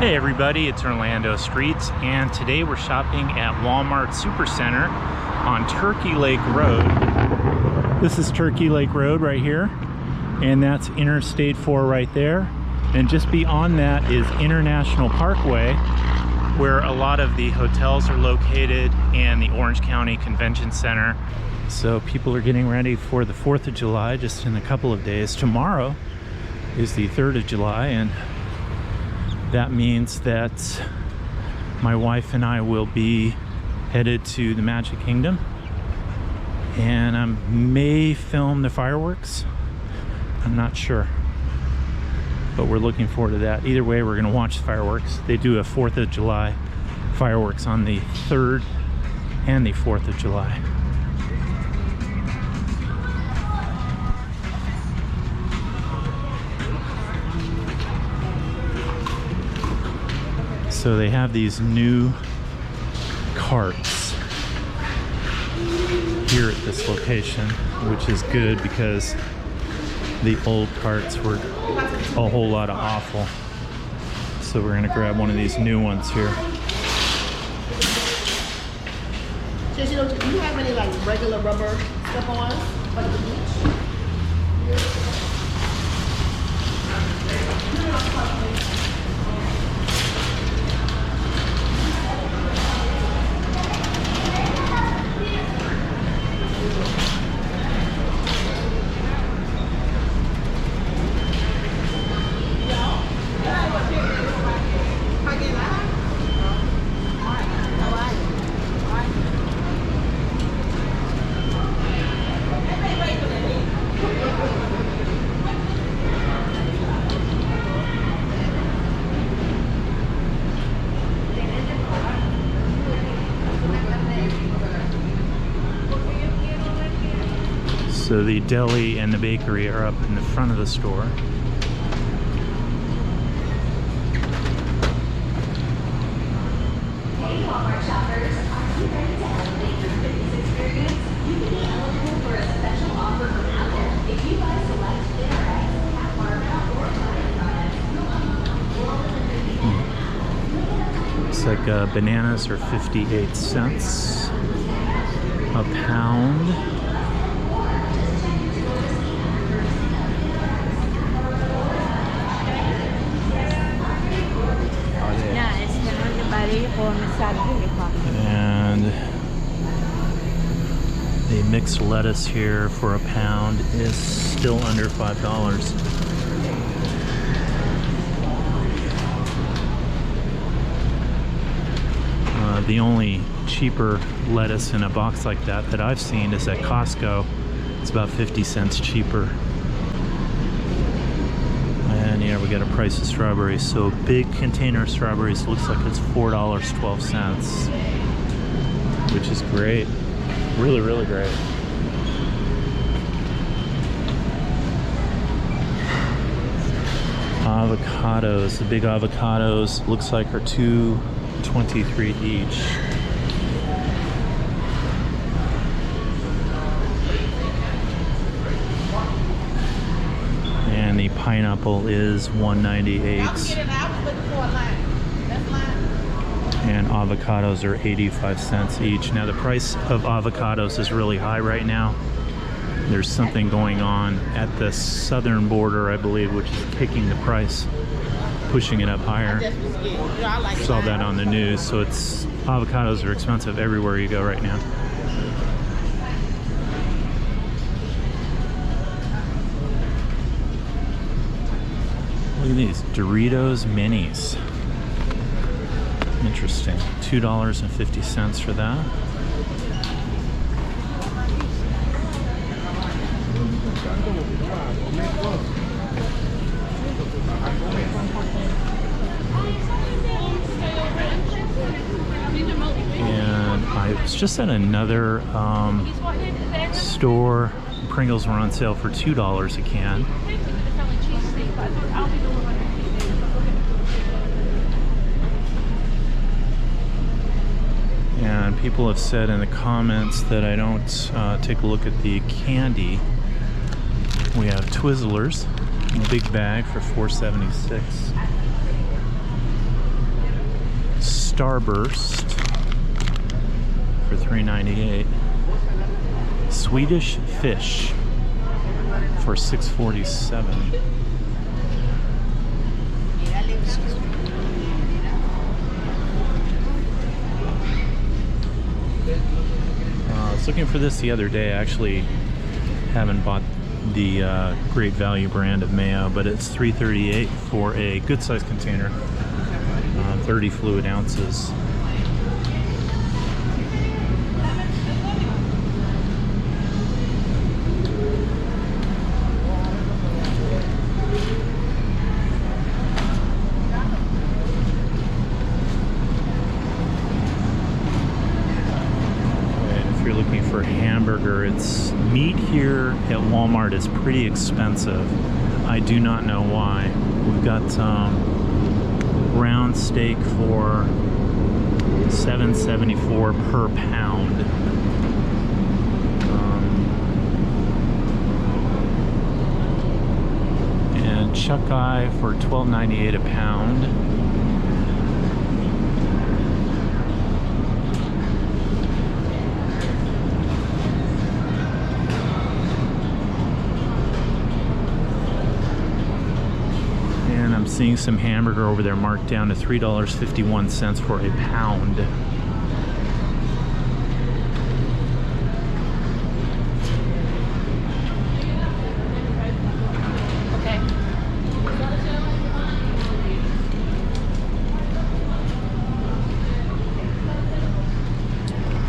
Hey everybody, it's Orlando Streets, and today we're shopping at Walmart Supercenter on Turkey Lake Road. This is Turkey Lake Road right here, and that's Interstate 4 right there. And just beyond that is International Parkway, where a lot of the hotels are located, and the Orange County Convention Center. So people are getting ready for the 4th of July just in a couple of days. Tomorrow is the 3rd of July, and that means that my wife and I will be headed to the Magic Kingdom, and I may film the fireworks. I'm not sure, but we're looking forward to that. Either way, we're gonna watch the fireworks. They do a 4th of July fireworks on the 3rd and the 4th of July. So they have these new carts here at this location, which is good because the old carts were a whole lot of awful. So we're gonna grab one of these new ones here. Do you have any like regular rubber slip-ons for the beach? So the deli and the bakery are up in the front of the store. Hey Walmart shoppers, are you ready to elevate your fitness experience? You can be eligible for a special offer from Apparel. If you buy select Beverages, Apparel, or Body products, you'll unlock more than Looks like bananas are 58 cents a pound. And the mixed lettuce here for a pound is still under $5. The only cheaper lettuce in a box like that I've seen is at Costco. It's about 50 cents cheaper. And yeah, we got a price of strawberries. So a big container of strawberries looks like it's $4.12, which is great. Really, really great. Avocados, the big avocados looks like are $2.23 each. And the pineapple is $1.98. And avocados are 85 cents each. Now the price of avocados is really high right now. There's something going on at the southern border, I believe, which is kicking the price, pushing it up higher. Saw that on the news. So it's avocados are expensive everywhere you go right now. Look at these Doritos Minis. Interesting. $2.50 for that. And I was just at another store. Pringles were on sale for $2 a can. And people have said in the comments that I don't take a look at the candy. We have Twizzlers, a big bag for $4.76. Starburst for $3.98. Swedish Fish for $6.47. I was looking for this the other day. I actually haven't bought the Great Value brand of mayo, but it's $3.38 for a good size container, 30 fluid ounces. For hamburger, it's meat here at Walmart is pretty expensive. I do not know why. We've got round steak for $7.74 per pound. And chuck eye for $12.98 a pound. I'm seeing some hamburger over there marked down to $3.51 for a pound. Okay.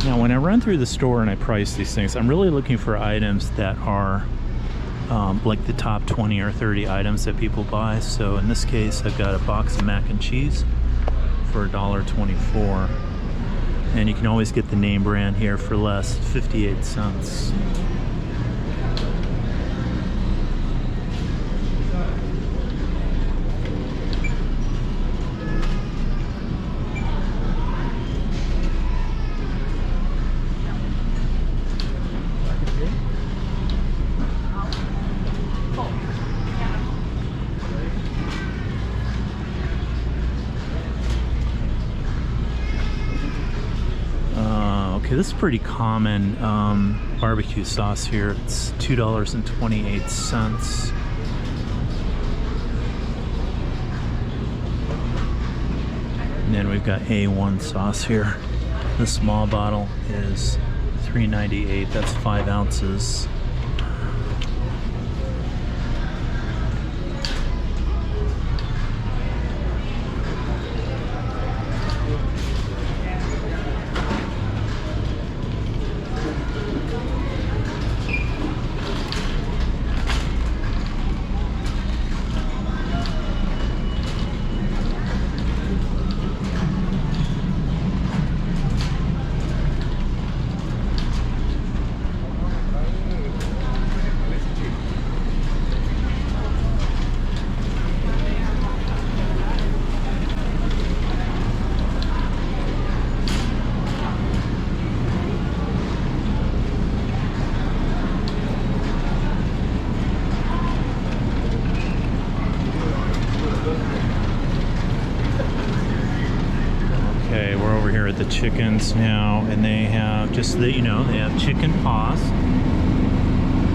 Now, when I run through the store and I price these things, I'm really looking for items that are like the top 20 or 30 items that people buy. So in this case, I've got a box of mac and cheese for $1.24, and you can always get the name brand here for less, 58 cents. Okay, this is pretty common barbecue sauce here. It's $2.28. And then we've got A1 sauce here. The small bottle is $3.98. That's 5 ounces. Okay, we're over here at the chickens now, and they have just the, they have chicken paws,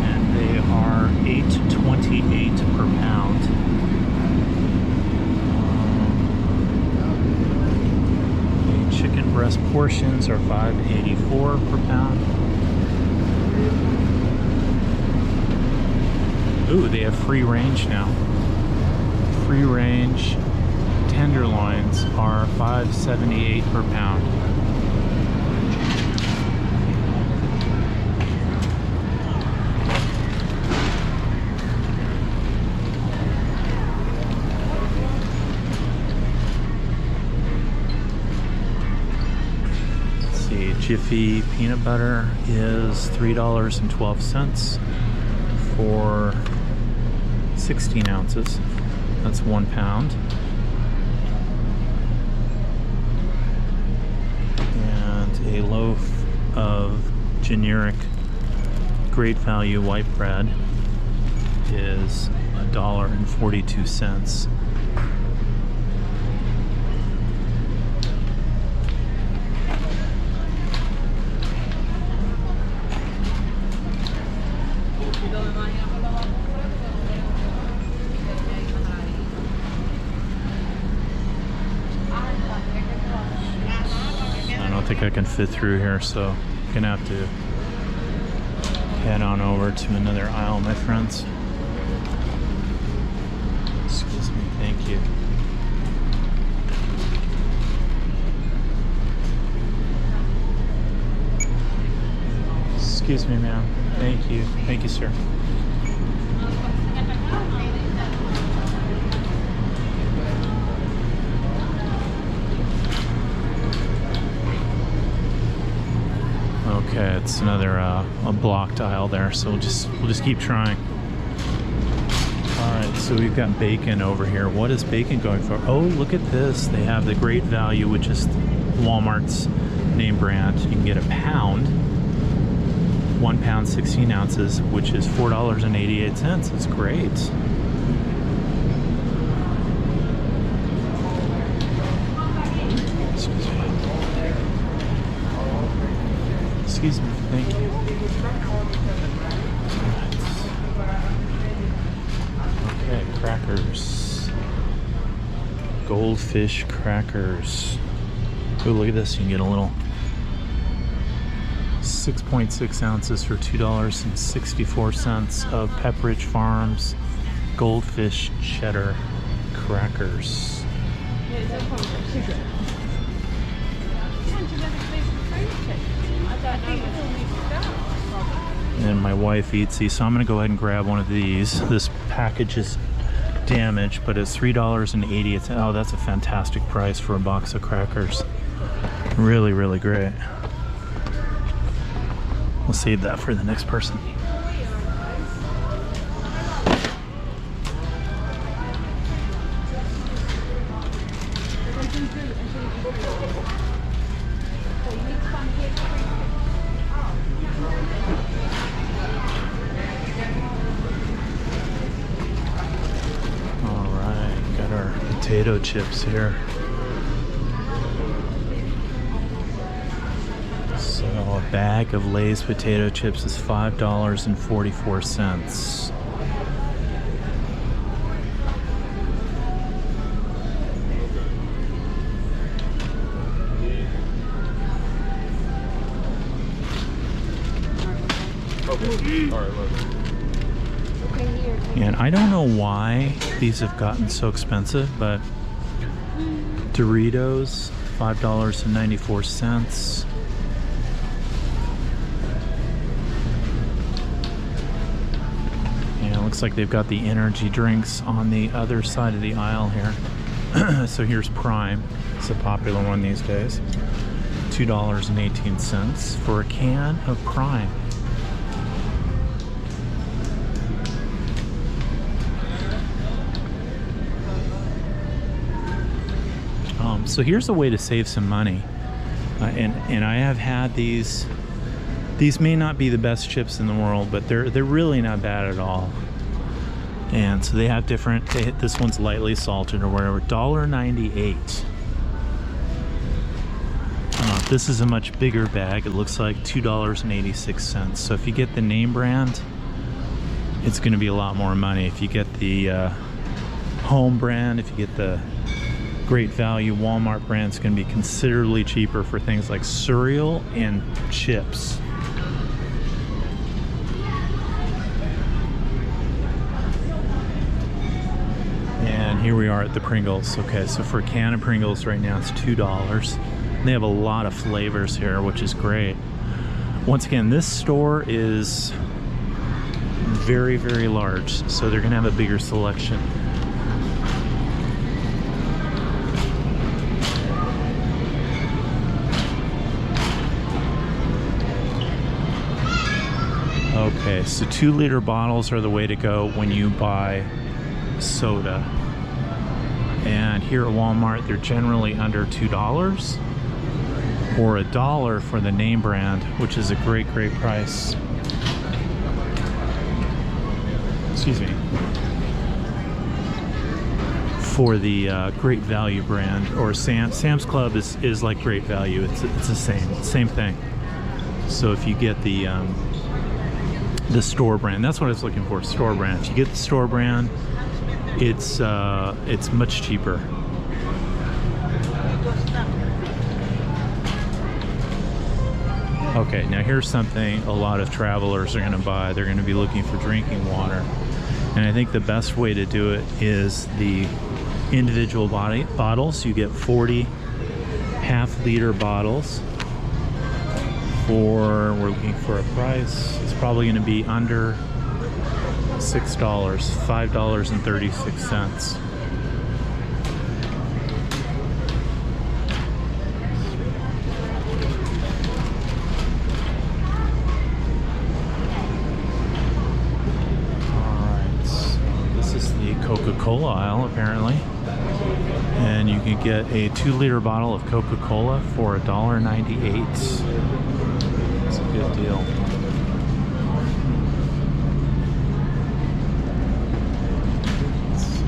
and they are $8.28 per pound. The chicken breast portions are $5.84 per pound. Ooh, they have free range now. Free range tenderloins are $5.78 per pound. Let's see, Jiffy peanut butter is $3.12 for 16 ounces. That's 1 pound. A loaf of generic Great Value white bread is $1.42. can't fit through here, so I'm gonna have to head on over to another aisle, my friends. Excuse me, thank you. Excuse me, ma'am. Thank you. Thank you, sir. Okay, it's another a blocked aisle there, so we'll just keep trying. All right, so we've got bacon over here. What is bacon going for? Oh, look at this. They have the Great Value, which is Walmart's name brand. You can get a pound, 1 pound, 16 ounces, which is $4.88. It's great. Excuse me, thank you. Okay, crackers. Goldfish crackers. Oh, look at this. You can get a little 6.6 ounces for $2.64 of Pepperidge Farms Goldfish Cheddar crackers. And my wife eats these, so I'm gonna go ahead and grab one of these. This package is damaged, but it's $3.80. Oh, that's a fantastic price for a box of crackers. Really, really great. We'll save that for the next person. Potato chips here. So a bag of Lay's potato chips is $5.44. And I don't know why these have gotten so expensive, but Doritos, $5.94. And it looks like they've got the energy drinks on the other side of the aisle here. So here's Prime. It's a popular one these days. $2.18 for a can of Prime. So here's a way to save some money, and I have had these. These may not be the best chips in the world, but they're really not bad at all. And so they have different. This one's lightly salted or whatever. $1.98. This is a much bigger bag. It looks like $2.86. So if you get the name brand, it's going to be a lot more money. If you get the home brand, if you get the Great Value Walmart brand, is going to be considerably cheaper for things like cereal and chips. And here we are at the Pringles. Okay, so for a can of Pringles right now it's $2. And they have a lot of flavors here, which is great. Once again, this store is very, very large, so they're going to have a bigger selection. Okay, so 2-liter bottles are the way to go when you buy soda. And here at Walmart, they're generally under $2 or $1 for the name brand, which is a great, great price. Excuse me. For the Great Value brand, or Sam's Club is like Great Value. It's the same thing. So if you get the store brand, that's what I was looking for, store brand. If you get the store brand, it's much cheaper. Okay, now here's something a lot of travelers are going to buy. They're going to be looking for drinking water. And I think the best way to do it is the individual bottles. You get 40 half-liter bottles we're looking for a price. It's probably going to be under $6, $5.36. Coca-Cola aisle apparently, and you can get a 2-liter bottle of Coca-Cola for $1.98. It's a good deal. Let's see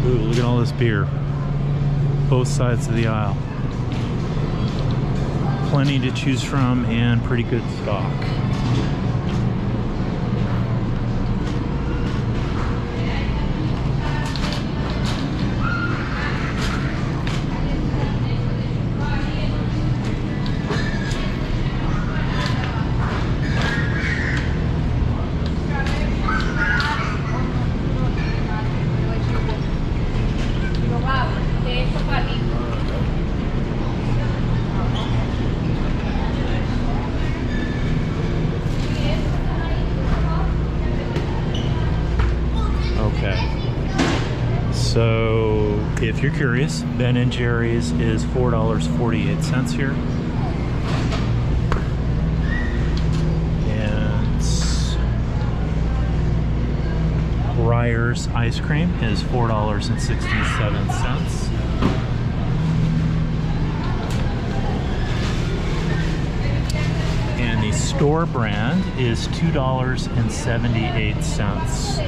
Ooh, look at all this beer. Both sides of the aisle. Plenty to choose from and pretty good stock. So if you're curious, Ben & Jerry's is $4.48 here. And Breyer's ice cream is $4.67. And the store brand is $2.78.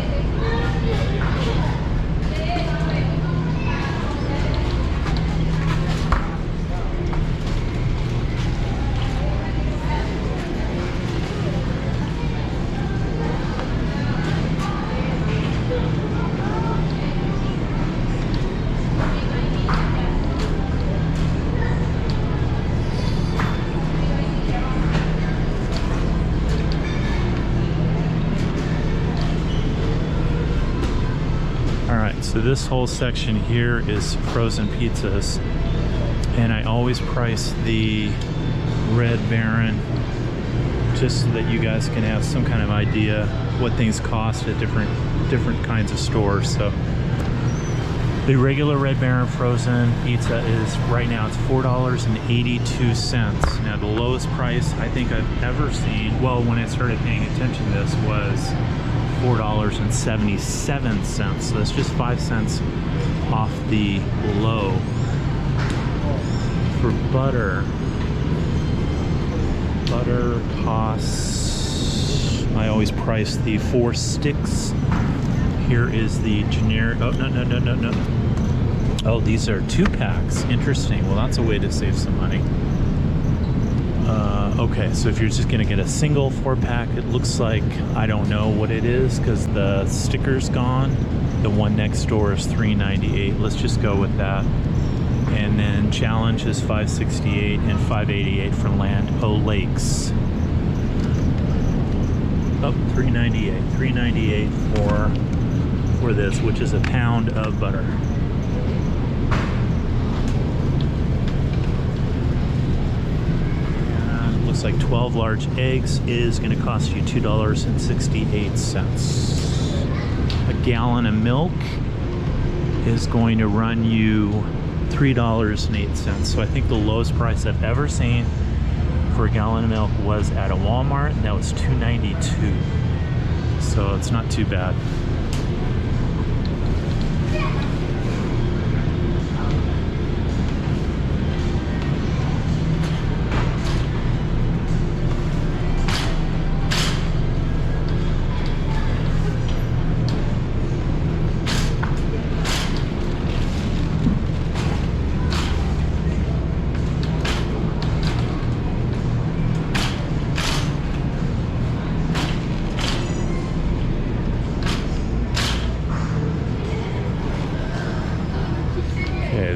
So this whole section here is frozen pizzas, and I always price the Red Baron just so that you guys can have some kind of idea what things cost at different kinds of stores. So the regular Red Baron frozen pizza is right now it's $4.82. Now the lowest price I think I've ever seen, well, when I started paying attention to this, was $4.77. So that's just 5 cents off the low. For butter costs, I always price the 4 sticks. Here is the generic, oh, no. Oh, these are 2 packs. Interesting. Well, that's a way to save some money. Okay, so if you're just gonna get a single 4-pack, it looks like, I don't know what it is because the sticker's gone. The one next door is $3.98. Let's just go with that. And then Challenge is $5.68 and $5.88 for Land O'Lakes. Oh, $3.98. $3.98 for this, which is a pound of butter. Looks like 12 large eggs is going to cost you $2.68. A gallon of milk is going to run you $3.08. So I think the lowest price I've ever seen for a gallon of milk was at a Walmart, and that was $2.92. So it's not too bad.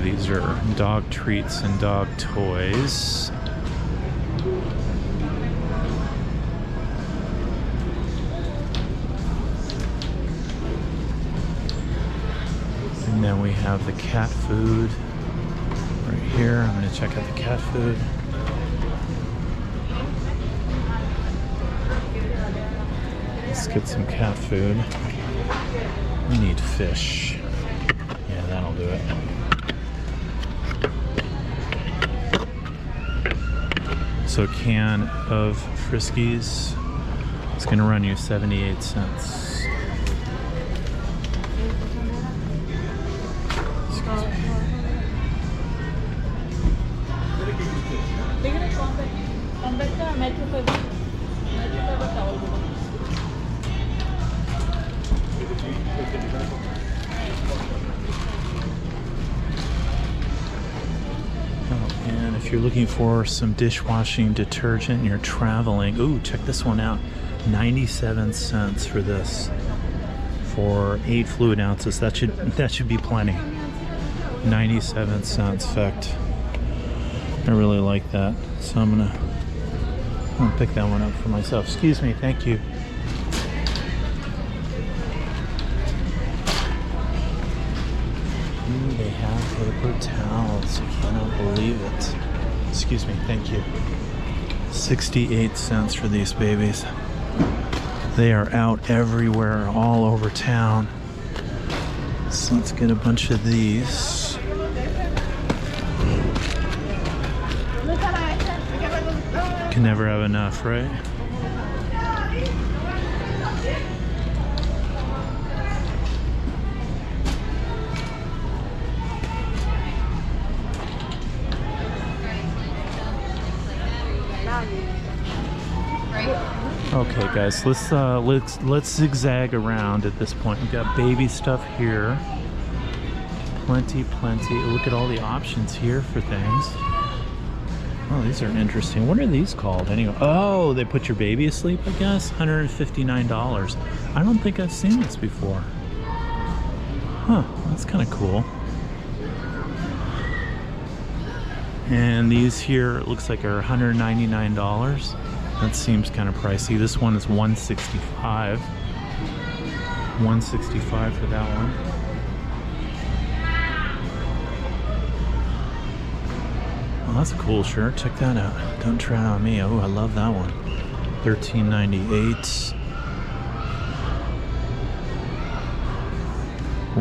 these are dog treats and dog toys. And then we have the cat food right here. I'm going to check out the cat food. Let's get some cat food. We need fish. Yeah, that'll do it. So a can of Friskies, it's going to run you 78 cents. And if you're looking for some dishwashing detergent and you're traveling, ooh, check this one out. 97 cents for this. For 8 fluid ounces. That should be plenty. 97 cents. In fact, I really like that. So I'm gonna pick that one up for myself. Excuse me, thank you. They have paper towels. I cannot believe it. Excuse me, thank you. 68 cents for these babies. They are out everywhere, all over town. So let's get a bunch of these. Can never have enough, right? Okay, guys, let's zigzag around at this point. We've got baby stuff here. Plenty. Look at all the options here for things. Oh, these are interesting. What are these called anyway? Oh, they put your baby asleep, I guess? $159. I don't think I've seen this before. Huh, that's kind of cool. And these here, it looks like are $199. That seems kind of pricey. This one is $165. $165 for that one. Oh, that's a cool shirt. Check that out. Don't try it on me. Oh, I love that one. $13.98.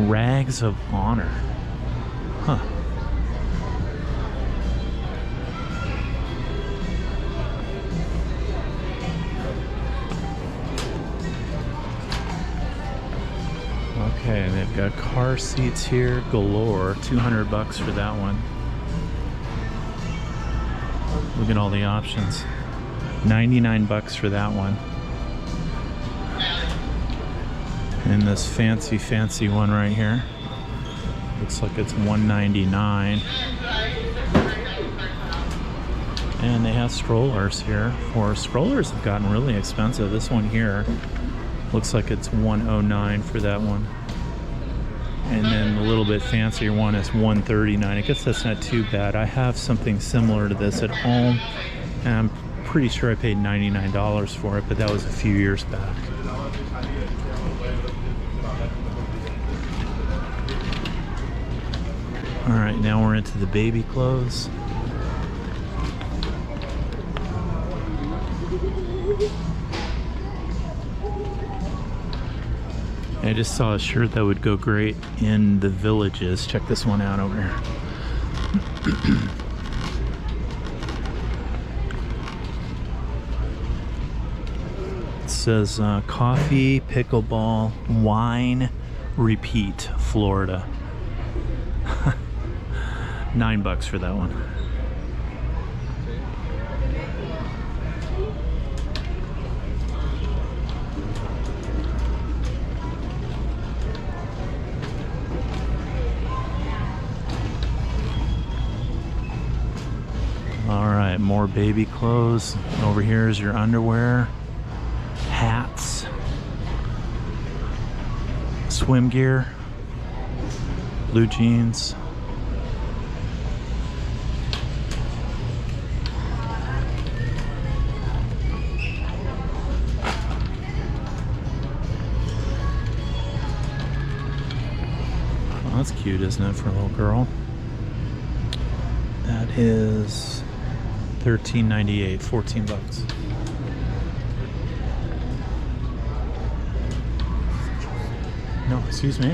Rags of Honor. Huh. Okay, they've got car seats here galore. $200 for that one. Look at all the options. $99 for that one. And this fancy one right here. Looks like it's $199. And they have strollers here. Strollers have gotten really expensive. This one here looks like it's $109 for that one. And then the little bit fancier one is $139. I guess that's not too bad. I have something similar to this at home, and I'm pretty sure I paid $99 for it, but that was a few years back. All right, now we're into the baby clothes. I just saw a shirt that would go great in the Villages. Check this one out over here. It says coffee, pickleball, wine, repeat, Florida. $9 for that one. Alright, more baby clothes. Over here is your underwear, hats, swim gear, blue jeans. That's cute, isn't it, for a little girl? That is $13.98, 14 bucks. No, excuse me.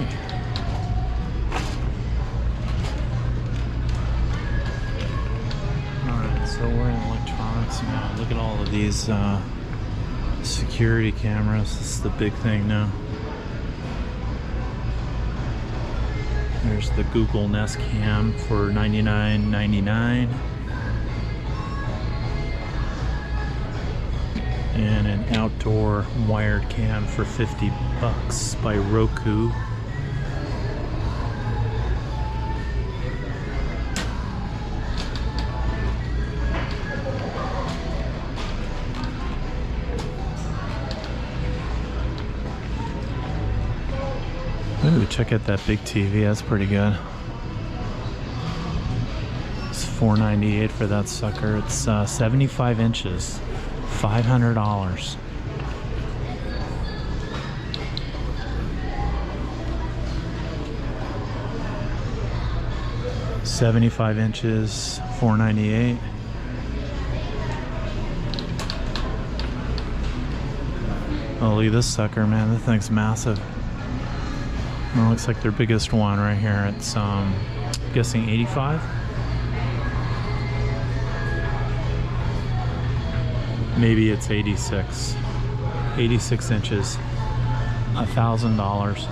Alright, so we're in electronics now. Look at all of these security cameras. This is the big thing now. There's the Google Nest Cam for $99.99. And an outdoor wired cam for 50 bucks by Roku. Ooh, check out that big TV, that's pretty good. It's $4.98 for that sucker. It's 75 inches, $500. 75 inches, $4.98. Oh, look at this sucker, man. This thing's massive. Well, it looks like their biggest one right here. It's, I'm guessing 85? Maybe it's 86. 86 inches. $1,000.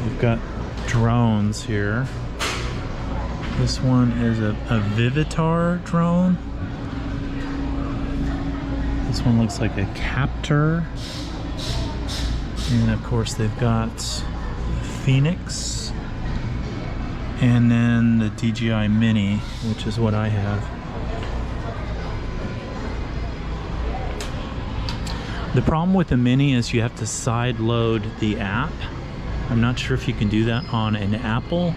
We've got drones here. This one is a Vivitar drone. This one looks like a Captor. And of course they've got Phoenix. And then the DJI Mini, which is what I have. The problem with the Mini is you have to side load the app. I'm not sure if you can do that on an Apple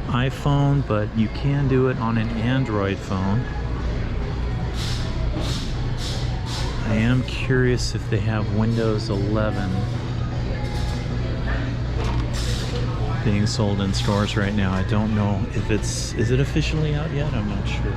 iPhone, but you can do it on an Android phone. I am curious if they have Windows 11 being sold in stores right now. I don't know if is it officially out yet? I'm not sure.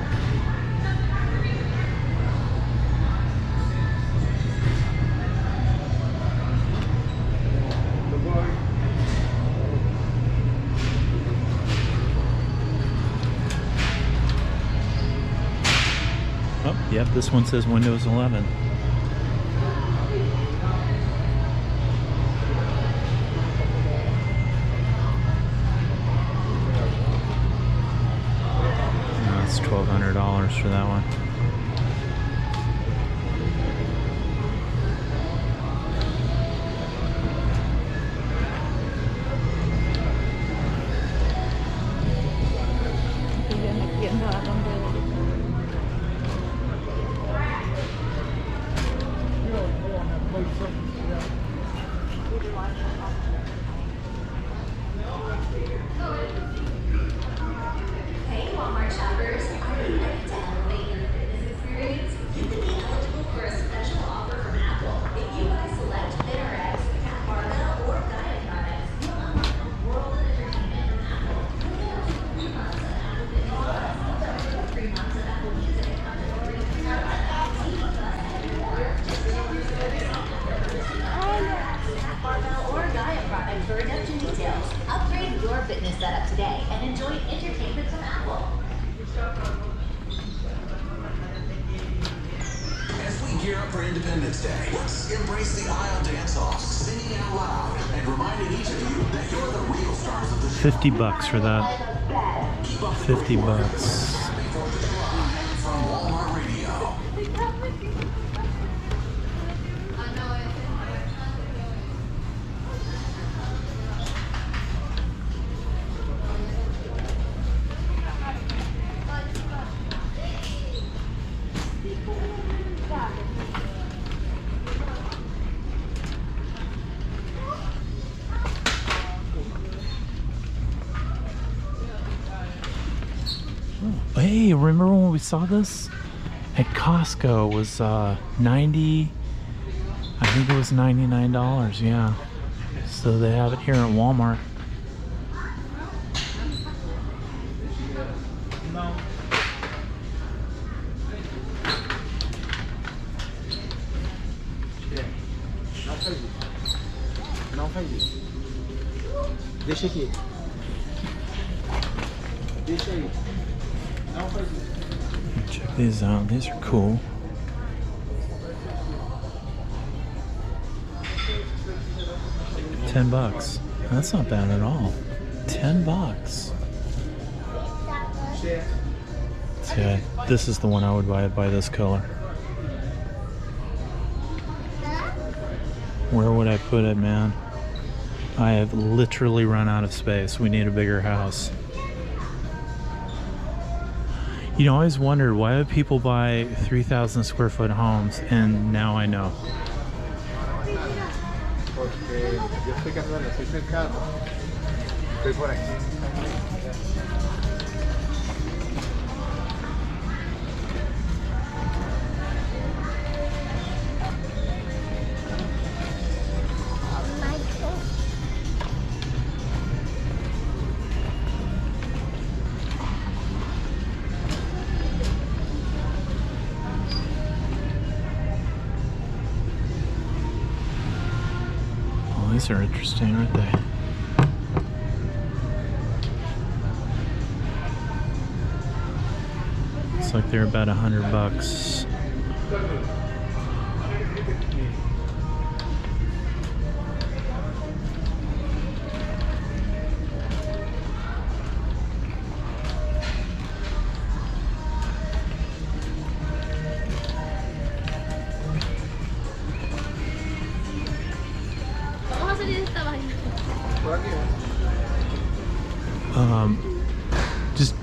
Oh, yep, this one says Windows 11. That's $1,200 for that one. Hey, Walmart shoppers, are you ready to elevate your fitness experience? You could be eligible for a special offer from Apple. If you buy select Beverages, Apparel, or diet products, you'll unlock a world of entertainment from Apple. You'll get up to 3 months of Apple Fitness Plus, 3 months of Apple Music, up to 3 TV Plus, and more. Just tell your service on Barbell or diet products for redemption details. Upgrade your fitness setup today and enjoy entertainment from Apple. As we gear up for Independence Day, let's embrace the aisle dance-offs, singing out loud, and reminding each of you that you're the real stars of the show. 50 bucks for that. 50 bucks. Happy 4th of July from Walmart Radio. Hey, remember when we saw this at Costco? It was 90, I think it was $99, yeah. So they have it here at Walmart. Não faz isso. Deixa aqui. Deixa aí. Não faz isso. Check these out. These are cool. $10. That's not bad at all. $10. Yeah, this is the one I would buy this color. Where would I put it, man? I have literally run out of space. We need a bigger house. You know, I always wondered, why would people buy 3,000 square foot homes? And now I know. Porque yo estoy casando, estoy cercano. Estoy por aquí. These are interesting, aren't they? Looks like they're about $100.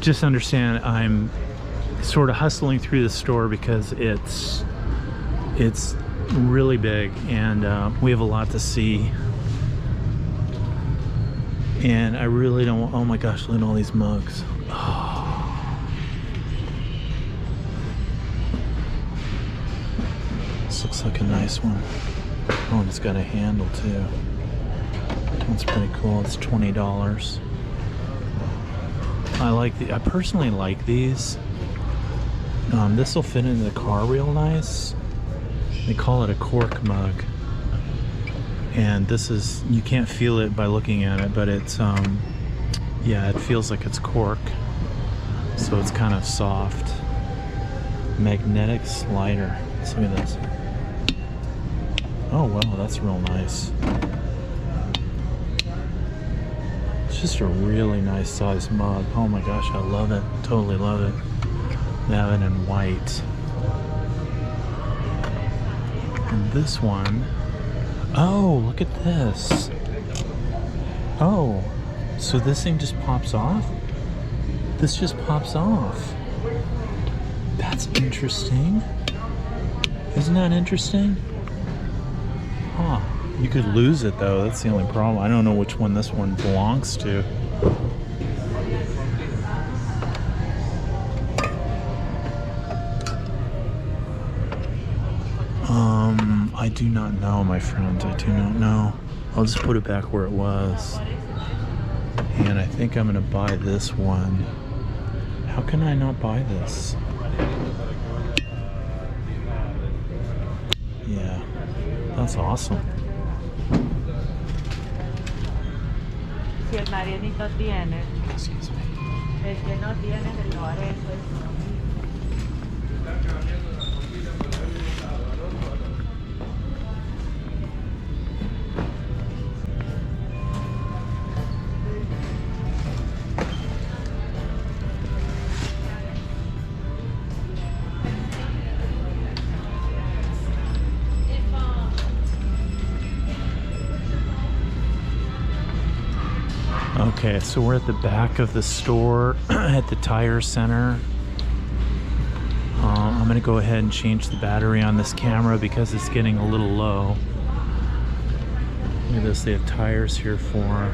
Just understand, I'm sort of hustling through the store because it's really big, and we have a lot to see, and I really don't want, oh my gosh, look at all these mugs. Oh. This looks like a nice one. Oh, and it's got a handle too. That's pretty cool. It's $20. I personally like these. This will fit into the car real nice. They call it a cork mug. And this is, you can't feel it by looking at it, but it's, yeah, it feels like it's cork. So it's kind of soft. Magnetic slider. Let's look at this. Oh, wow, that's real nice. Just a really nice sized mug. Oh my gosh, I love it. Totally love it. They have it in white. And this one, oh, look at this. Oh, so this thing just pops off? This just pops off. That's interesting. Isn't that interesting? Huh. You could lose it though, that's the only problem. I don't know which one this one belongs to. I do not know, my friend. I do not know. I'll just put it back where it was. And I think I'm gonna buy this one. How can I not buy this? Yeah, that's awesome. Si el marianito tiene, Excuse me. el que no tiene, se lo haré. Okay, so we're at the back of the store at the tire center. I'm gonna go ahead and change the battery on this camera because it's getting a little low. Look at this, they have tires here for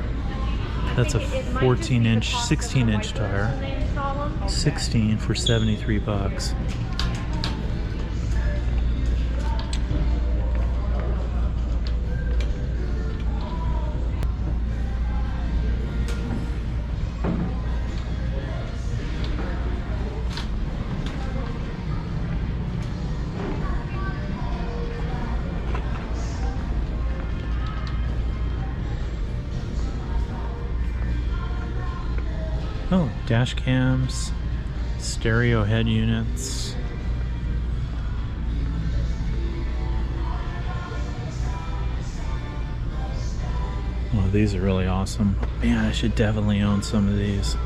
That's a 14-inch, 16-inch tire. 16 for 73 bucks. Oh, dash cams, stereo head units. Oh, these are really awesome. Man, I should definitely own some of these.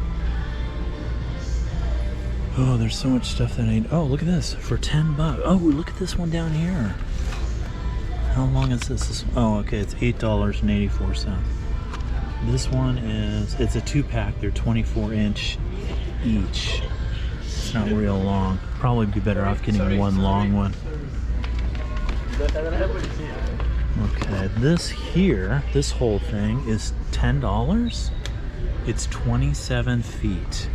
Oh, there's so much stuff that I... Oh, look at this. For 10 bucks. Oh, look at this one down here. How long is this? Oh, okay, it's $8.84. This one is, it's a 2-pack. They're 24-inch each. It's not real long. Probably be better off getting one long one. Okay, this here, this whole thing is $10. It's 27 feet.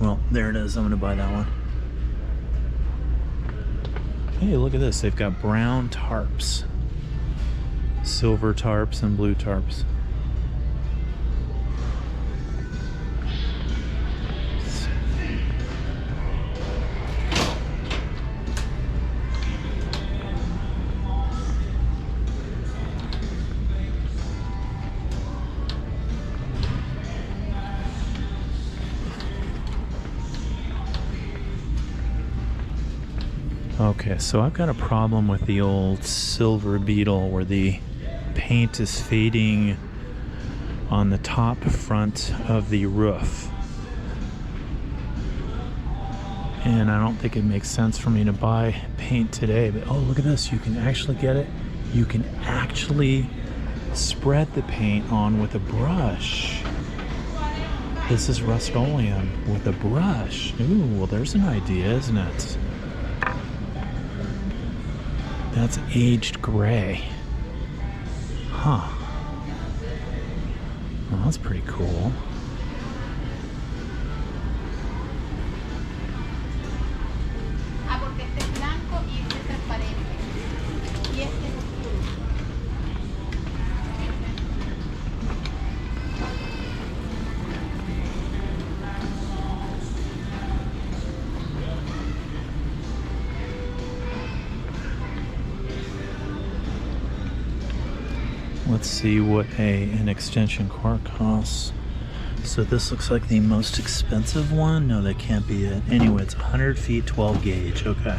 Well, there it is. I'm gonna buy that one. Hey, look at this. They've got brown tarps. Silver tarps and blue tarps. Okay, so I've got a problem with the old Silver Beetle where the paint is fading on the top front of the roof. And I don't think it makes sense for me to buy paint today, but oh, look at this. You can actually get it. You can actually spread the paint on with a brush. This is Rust-Oleum with a brush. Ooh, well, there's an idea, isn't it? That's aged gray. Huh. Well, that's pretty cool. Let's see what an extension cord costs. So this looks like the most expensive one. No, that can't be it. Anyway, it's 100 feet, 12 gauge. Okay,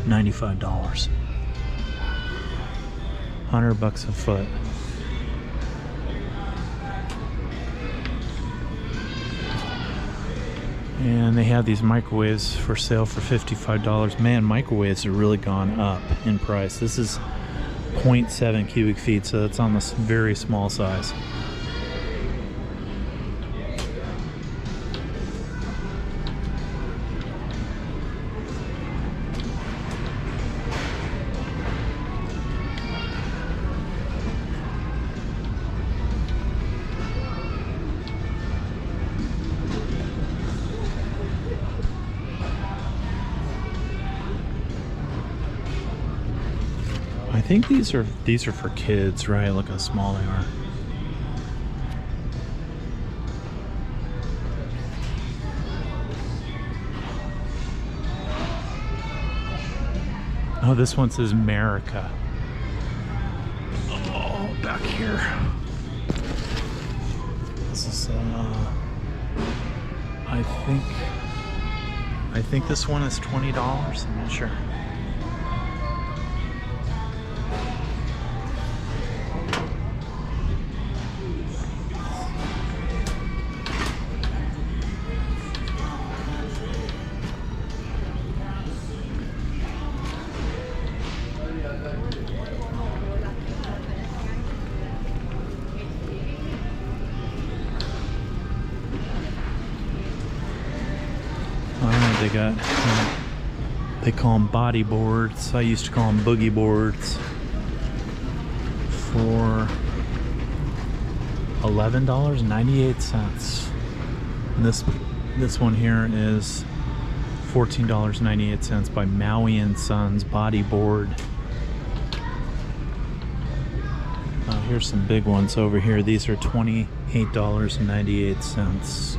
$95. 100 bucks a foot. And they have these microwaves for sale for $55. Man, microwaves have really gone up in price. This is 0.7 cubic feet, so that's on this very small size. I think these are for kids, right? Look how small they are. Oh, this one says America. Oh, back here. This is I think this one is $20. I'm not sure. They got, they call them body boards. I used to call them boogie boards for $11.98. And this one here is $14.98 by Maui and Sons bodyboard. Here's some big ones over here. These are $28.98.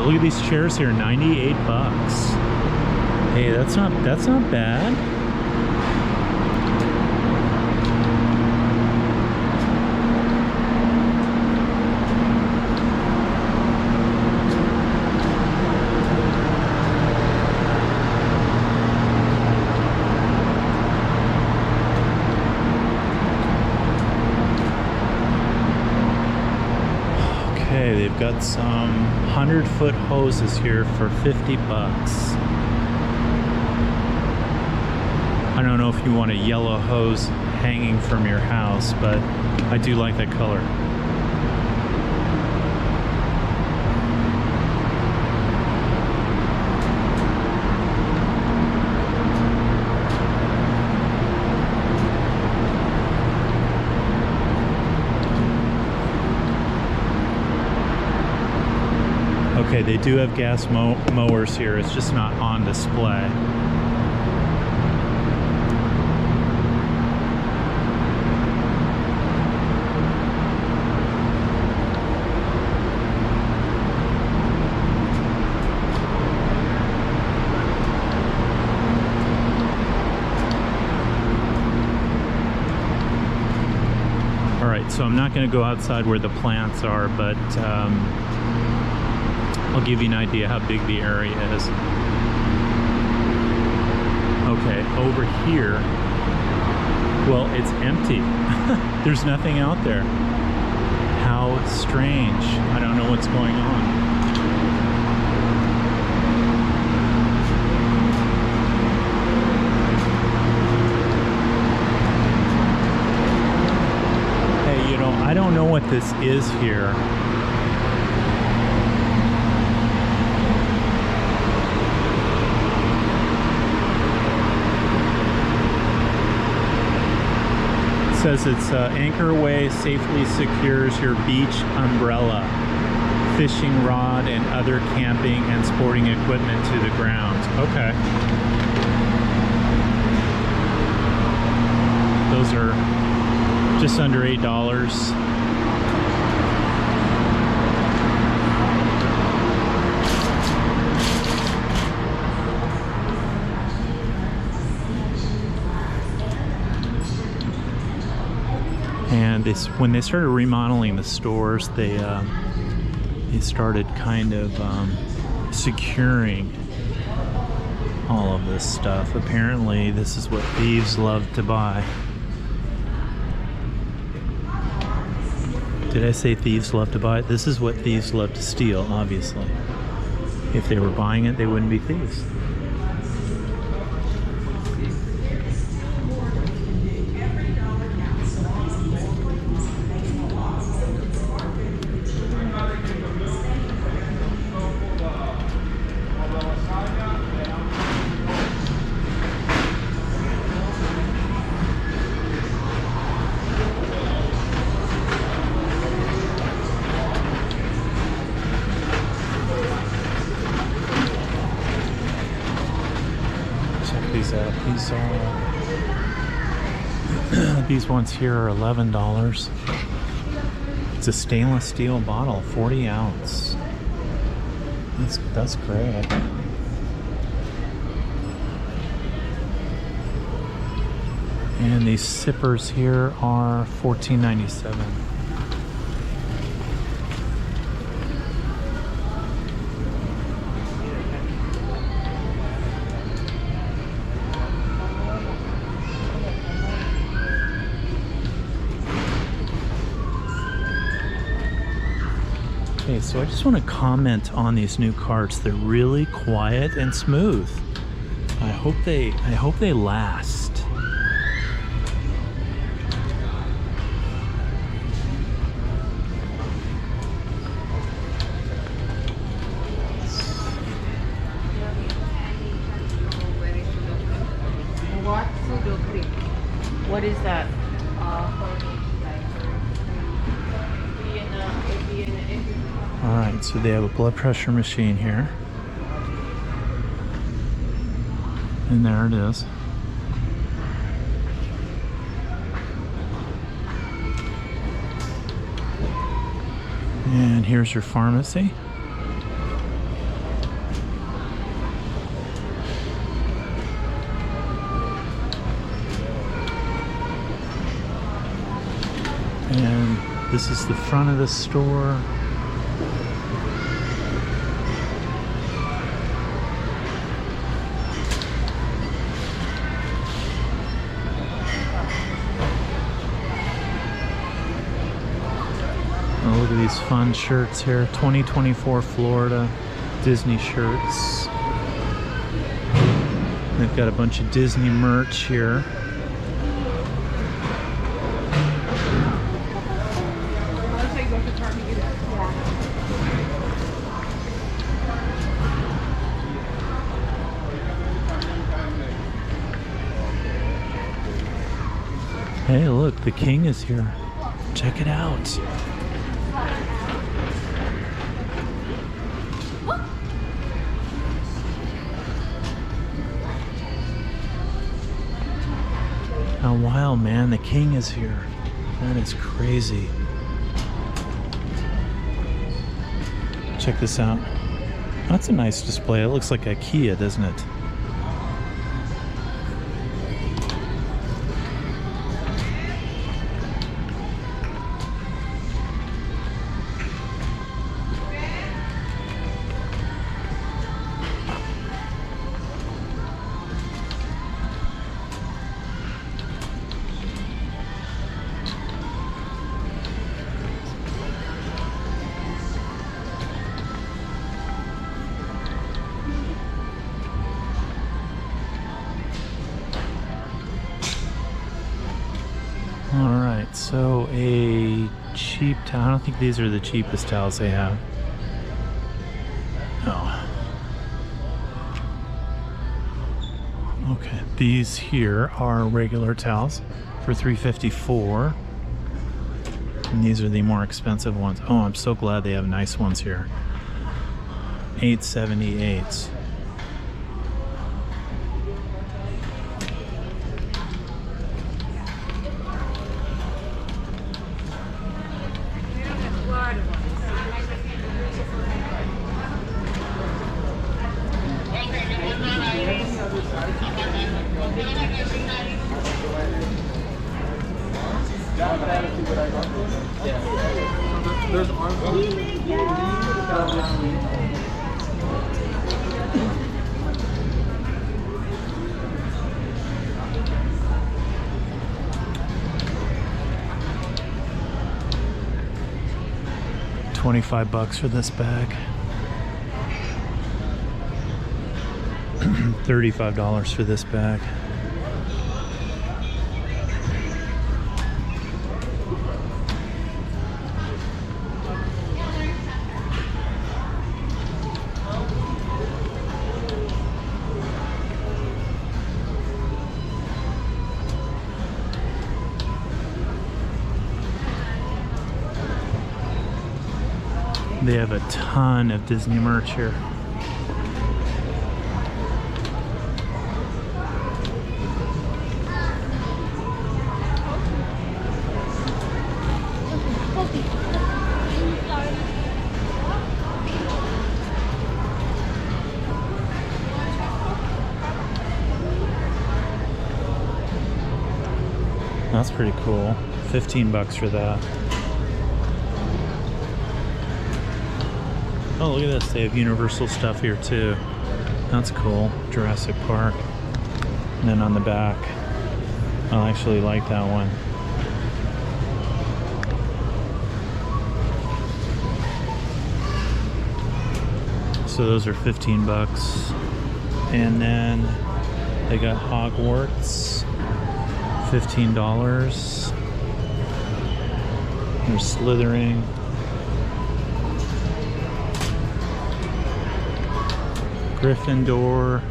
Look at these chairs here, 98 bucks. Hey, that's not bad. Okay, they've got some 100-foot hoses here for 50 bucks. I don't know if you want a yellow hose hanging from your house, but I do like that color. Okay, they do have gas mowers here. It's just not on display. All right, so I'm not going to go outside where the plants are, but I'll give you an idea how big the area is. Okay, over here, well, it's empty. There's nothing out there. How strange. I don't know what's going on. Hey, you know, I don't know what this is here. Says it's Anchor Way safely secures your beach umbrella, fishing rod, and other camping and sporting equipment to the ground. Okay. Those are just under $8. And when they started remodeling the stores, they started kind of securing all of this stuff. Apparently, this is what thieves love to buy. Did I say thieves love to buy it? This is what thieves love to steal, obviously. If they were buying it, they wouldn't be thieves. These ones here are $11. It's a stainless steel bottle, 40 ounce. That's great. And these sippers here are $14.97. Okay, so I just want to comment on these new carts. They're really quiet and smooth. I hope they last. What? What is that? All right, so they have a blood pressure machine here. And there it is. And here's your pharmacy. And this is the front of the store. Oh, look at these fun shirts here. 2024 Florida Disney shirts. They've got a bunch of Disney merch here. Hey, look, the king is here. Check it out. How wild, man. The king is here. That is crazy. Check this out. That's a nice display. It looks like a Kia, doesn't it? Alright, so a cheap towel. I don't think these are the cheapest towels they have. Oh. Okay, these here are regular towels for $3.54. And these are the more expensive ones. Oh, I'm so glad they have nice ones here. $8.78. There's arms. $25 for this bag. $35 for this bag. They have a ton of Disney merch here. That's pretty cool. $15 for that. Oh, look at this. They have Universal stuff here too. That's cool. Jurassic Park. And then on the back, I actually like that one. So those are 15 bucks. And then they got Hogwarts, $15. They're Slithering. Gryffindor.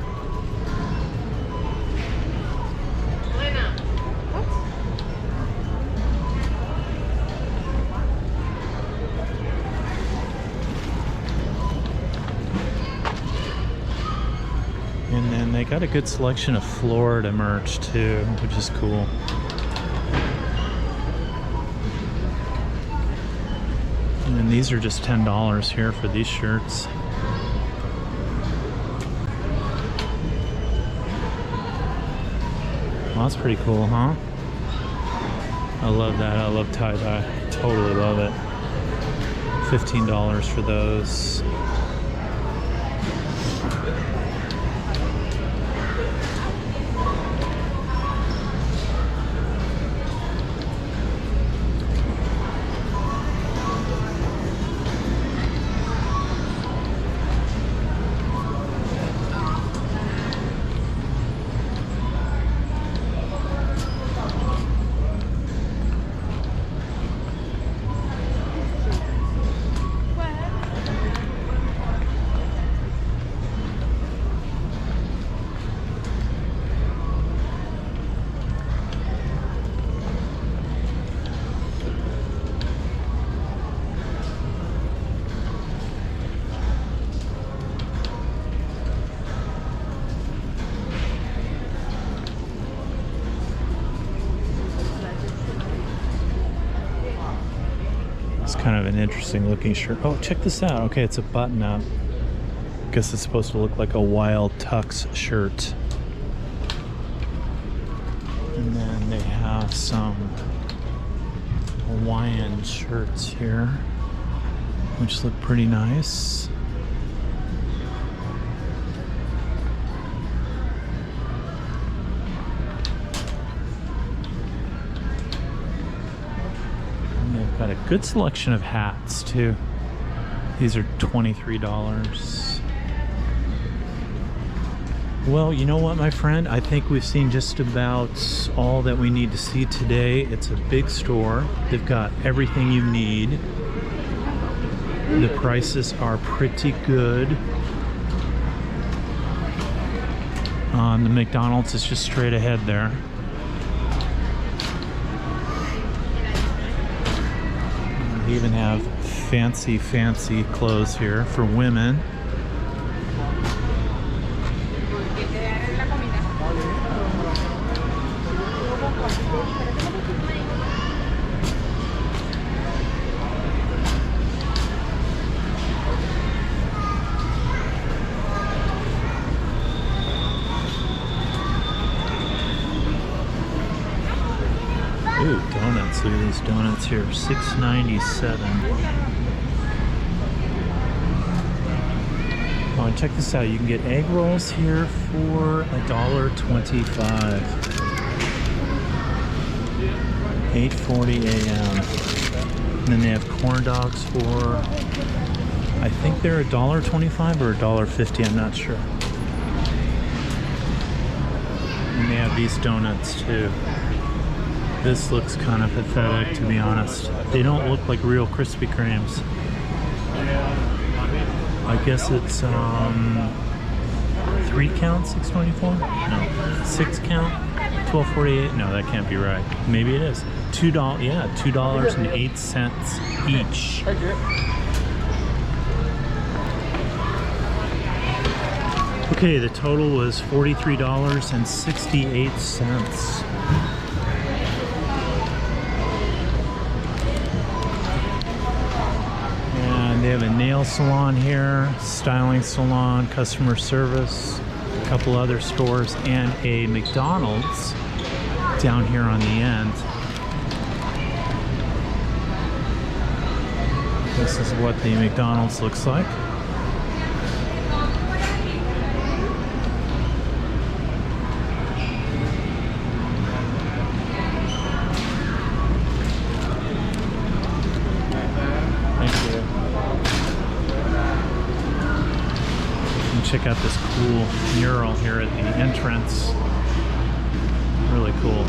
And then they got a good selection of Florida merch too, which is cool. And these are just $10 here for these shirts. Well, that's pretty cool, huh? I love that. I love tie-dye. Totally love it. $15 for those. Kind of an interesting looking shirt. Oh, check this out. Okay, it's a button up. Guess it's supposed to look like a Wild Tux shirt. And then they have some Hawaiian shirts here, which look pretty nice. Got a good selection of hats too. These are $23. Well, you know what, my friend? I think we've seen just about all that we need to see today. It's a big store. They've got everything you need. The prices are pretty good. The McDonald's is just straight ahead there. They even have fancy clothes here for women. Ooh, donuts. Look at these donuts here. $6.97. Oh, and check this out. You can get egg rolls here for $1.25. 8:40 a.m. And then they have corn dogs for, I think they're $1.25 or $1.50. I'm not sure. And they have these donuts too. This looks kind of pathetic, to be honest. They don't look like real Krispy Kremes. I guess it's 3 count, $6.24? No, 6 count, $12.48. No, that can't be right. Maybe it is. $2, yeah, $2.08 each. Okay, the total was $43.68. They have a nail salon here, styling salon, customer service, a couple other stores, and a McDonald's down here on the end. This is what the McDonald's looks like. check out this cool mural here at the entrance. Really cool.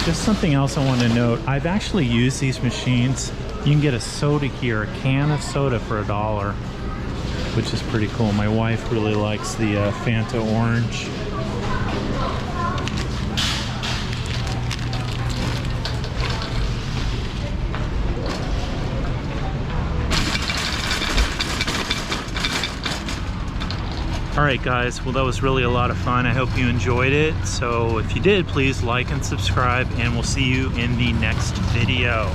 Just something else I want to note. I've actually used these machines. You can get a soda here, a can of soda for $1, which is pretty cool. My wife really likes the Fanta orange. All right, guys, well, that was really a lot of fun. I hope you enjoyed it. So if you did, please like and subscribe, and we'll see you in the next video.